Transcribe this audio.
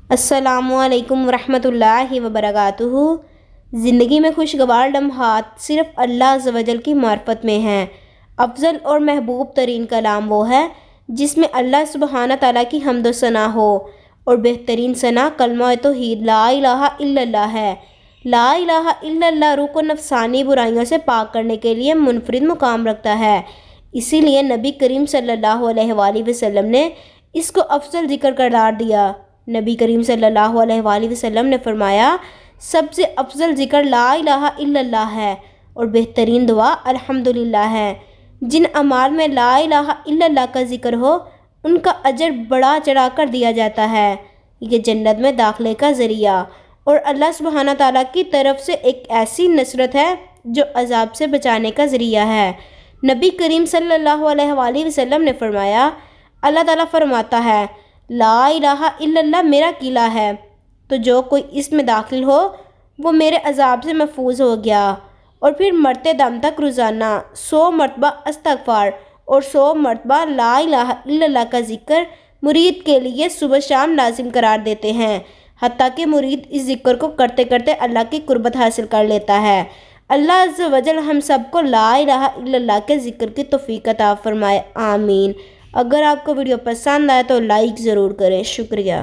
السلام علیکم ورحمۃ اللہ وبرکاتہ۔ زندگی میں خوشگوار لمحات صرف اللہ عز و جل کی معرفت میں ہیں۔ افضل اور محبوب ترین کلام وہ ہے جس میں اللہ سبحانہ تعالیٰ کی حمد و ثنا ہو، اور بہترین ثنا کلمہ توحید لا الہ الا اللہ ہے۔ لا الہ الا اللہ روح کو نفسانی برائیوں سے پاک کرنے کے لیے منفرد مقام رکھتا ہے۔ اسی لیے نبی کریم صلی اللہ علیہ وآلہ وسلم نے اس کو افضل ذکر قرار دیا۔ نبی کریم صلی اللہ علیہ وآلہ وسلم نے فرمایا، سب سے افضل ذکر لا الہ الا اللہ ہے اور بہترین دعا الحمدللہ ہے۔ جن اعمال میں لا الہ الا اللہ کا ذکر ہو ان کا اجر بڑا چڑھا کر دیا جاتا ہے۔ یہ جنت میں داخلے کا ذریعہ اور اللہ سبحانہ تعالیٰ کی طرف سے ایک ایسی نصرت ہے جو عذاب سے بچانے کا ذریعہ ہے۔ نبی کریم صلی اللہ علیہ وآلہ وسلم نے فرمایا، اللہ تعالیٰ فرماتا ہے، لا الہ الا اللہ میرا قلعہ ہے، تو جو کوئی اس میں داخل ہو وہ میرے عذاب سے محفوظ ہو گیا۔ اور پھر مرتے دم تک روزانہ 100 مرتبہ استغفار اور 100 مرتبہ لا الہ الا اللہ کا ذکر مرید کے لیے صبح شام لازم قرار دیتے ہیں، حتیٰ کہ مرید اس ذکر کو کرتے کرتے اللہ کی قربت حاصل کر لیتا ہے۔ اللہ عز و جل ہم سب کو لا الہ الا اللہ کے ذکر کی توفیق عطا فرمائے، آمین۔ اگر آپ کو ویڈیو پسند آئے تو لائک ضرور کریں، شکریہ۔